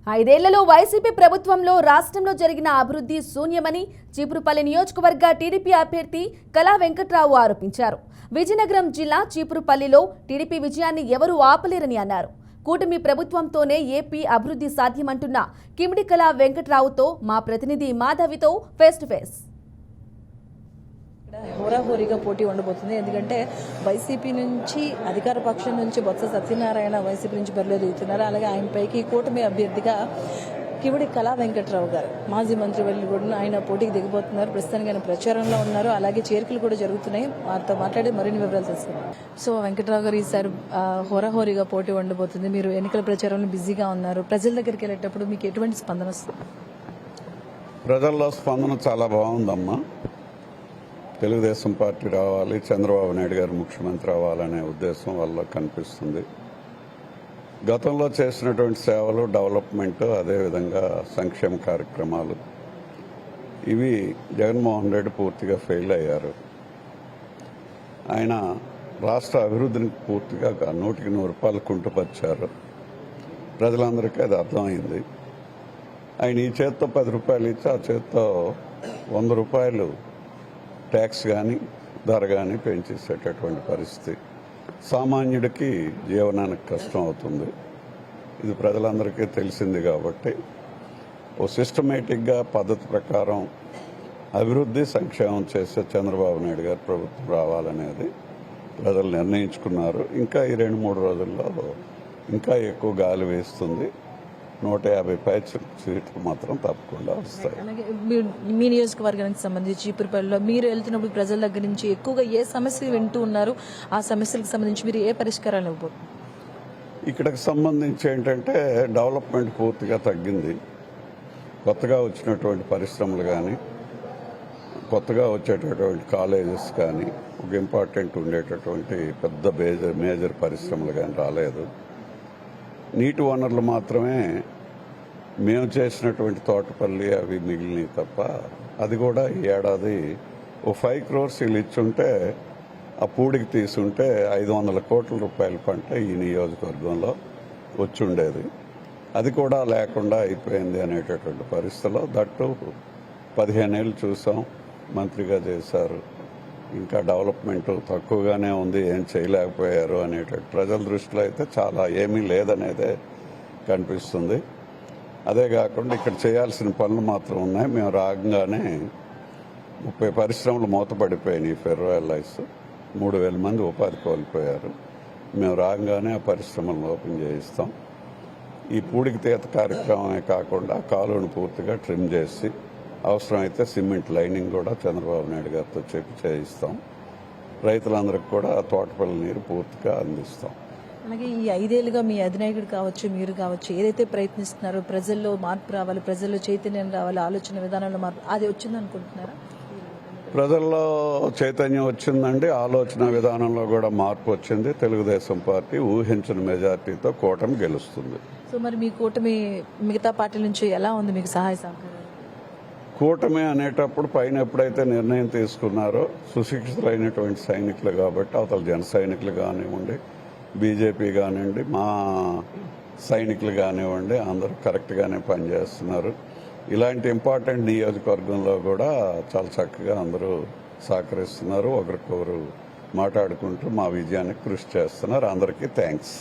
ఐదేళ్లలో వైసీపీ ప్రభుత్వంలో రాష్ట్రంలో జరిగిన అభివృద్ధి శూన్యమని చీపురుపల్లి నియోజకవర్గ టీడీపీ అభ్యర్థి కళా వెంకట్రావు ఆరోపించారు. విజయనగరం జిల్లా చీపురుపల్లిలో టీడీపీ విజయాన్ని ఎవరూ ఆపలేరని అన్నారు. కూటమి ప్రభుత్వంతోనే ఏపీ అభివృద్ధి సాధ్యమంటున్న కిమిడి కళా వెంకట్రావుతో మా ప్రతినిధి మాధవితో ఫేస్ టు ఫేస్. హోరాహోరీగా పోటీ ఉండబోతుంది. ఎందుకంటే వైసీపీ నుంచి అధికార పక్షం నుంచి బొత్స సత్యనారాయణ వైసీపీ నుంచి బరిలో దిగుతున్నారు. అలాగే ఆయన పైకి కూటమి అభ్యర్థిగా కిమిడి కళా వెంకట్రావు గారు మాజీ మంత్రి వెళ్ళి కూడా ఆయన పోటీకి దిగబోతున్నారు. ప్రస్తుతానికి ఆయన ప్రచారంలో ఉన్నారు. అలాగే చేరికలు కూడా జరుగుతున్నాయి. వారితో మాట్లాడి మరిన్ని వివరాలు తెలుసుకుందాం. సో వెంకట్రావు గారు ఈసారి హోరాహోరీగా పోటీ ఉండబోతుంది. మీరు ఎన్నికల ప్రచారంలో బిజీగా ఉన్నారు. ప్రజల దగ్గరికి వెళ్ళేటప్పుడు మీకు ఎటువంటి స్పందన వస్తుంది? ప్రజల్లో స్పందన చాలా బాగుందమ్మా. తెలుగుదేశం పార్టీ రావాలి, చంద్రబాబు నాయుడు గారు ముఖ్యమంత్రి అవ్వాలనే ఉద్దేశం వల్ల కనిపిస్తుంది. గతంలో చేసినటువంటి సేవలు, డెవలప్మెంట్, అదేవిధంగా సంక్షేమ కార్యక్రమాలు ఇవి జగన్మోహన్ రెడ్డి పూర్తిగా ఫెయిల్ అయ్యారు. ఆయన రాష్ట్ర అభివృద్ధిని పూర్తిగా 100% కుంటుపరిచారు. ప్రజలందరికీ అది అర్థమైంది. ఆయన ఈ చేత్తో 10 రూపాయలు ఇచ్చి ఆ చేత్తో 100 రూపాయలు ట్యాక్స్ కానీ ధర కానీ పెంచేసేటటువంటి పరిస్థితి. సామాన్యుడికి జీవనానికి కష్టం అవుతుంది. ఇది ప్రజలందరికీ తెలిసింది. కాబట్టి ఓ సిస్టమేటిక్గా పద్ధతి ప్రకారం అభివృద్ధి సంక్షేమం చేసే చంద్రబాబు నాయుడు గారి ప్రభుత్వం రావాలనేది ప్రజలు నిర్ణయించుకున్నారు. ఇంకా ఈ 2-3 రోజుల్లో ఇంకా ఎక్కువ గాలి వేస్తుంది. 150 సీట్లు మాత్రం తప్పకుండా వస్తాయి. అలాగే మీ నియోజకవర్గానికి సంబంధించి చీపురుపల్లిలో మీరు వెళ్తున్నప్పుడు ప్రజల దగ్గర నుంచి ఎక్కువగా ఏ సమస్యలు వింటూ ఉన్నారు? ఆ సమస్యలకు సంబంధించి మీరు ఏ పరిష్కారాలు ఇవ్వబోతున్నారు? ఇక్కడికి సంబంధించి ఏంటంటే డెవలప్మెంట్ పూర్తిగా తగ్గింది. కొత్తగా వచ్చినటువంటి పరిశ్రమలు కానీ, కొత్తగా వచ్చేటటువంటి కాలేజెస్ కానీ, ఒక ఇంపార్టెంట్ ఉండేటటువంటి పెద్ద మేజర్ పరిశ్రమలు కానీ రాలేదు. నీటి వనరులు మాత్రమే మేము చేసినటువంటి తోటపల్లి అవి మిగిలినవి తప్ప, అది కూడా ఈ ఏడాది ఓ 5 crores వీళ్ళు ఇచ్చుంటే ఆ పూడికి తీసుంటే 500 కోట్ల రూపాయల పంట ఈ నియోజకవర్గంలో వచ్చి ఉండేది. అది కూడా లేకుండా అయిపోయింది అనేటటువంటి పరిస్థితిలో, దట్టు 15 ఏళ్ళు చూసాం, మంత్రిగా చేశారు. ఇంకా డెవలప్మెంట్ తక్కువగానే ఉంది, ఏం చేయలేకపోయారు అనేటట్టు ప్రజల దృష్టిలో అయితే చాలా ఏమీ లేదనేదే కనిపిస్తుంది. అదే కాకుండా ఇక్కడ చేయాల్సిన పనులు మాత్రం ఉన్నాయి. మేము రాగానే 30 పరిశ్రమలు మూతపడిపోయినాయి. ఫెర్రో అలైస్ 3000 మంది ఉపాధి కోల్పోయారు. మేము రాగానే ఆ పరిశ్రమలను ఓపెన్ చేయిస్తాం. ఈ పూడికి తీత కార్యక్రమమే కాకుండా కాలువను పూర్తిగా ట్రిమ్ చేసి అవసరమైతే సిమెంట్ లైనింగ్ కూడా చంద్రబాబు నాయుడు గారితో చెప్పి చేయిస్తాం. రైతులందరికీ కూడా తోటపల్లి నీరు పూర్తిగా అందిస్తాం. అలాగే ఈ 5 ఏళ్లుగా మీ అధినాయకుడు కావచ్చు, మీరు కావచ్చు, ఏదైతే ప్రయత్నిస్తున్నారో ప్రజల్లో మార్పు రావాలి, ప్రజల్లో చైతన్యం రావాలి, ఆలోచన విధానంలో మార్పు, అది వచ్చింది అనుకుంటున్నారా? ప్రజల్లో చైతన్యం వచ్చిందండి. ఆలోచన విధానంలో కూడా మార్పు వచ్చింది. తెలుగుదేశం పార్టీ ఊహించిన మెజార్టీతో కూటమి గెలుస్తుంది. సో మరి మీ కూటమి మిగతా పార్టీల నుంచి ఎలా ఉంది మీకు సహాయ సహకారం? కూటమి అనేటప్పుడు పైన ఎప్పుడైతే నిర్ణయం తీసుకున్నారో సుశిక్షితులైనటువంటి సైనికులు కాబట్టి, అవతల జన సైనికులు కానివ్వండి, బీజేపీ కానివ్వండి, మా సైనికులు కానివ్వండి, అందరూ కరెక్ట్గానే పనిచేస్తున్నారు. ఇలాంటి ఇంపార్టెంట్ నియోజకవర్గంలో కూడా చాలా చక్కగా అందరూ సహకరిస్తున్నారు. ఒకరికొకరు మాట్లాడుకుంటూ మా విజయానికి కృషి చేస్తున్నారు. అందరికీ థ్యాంక్స్.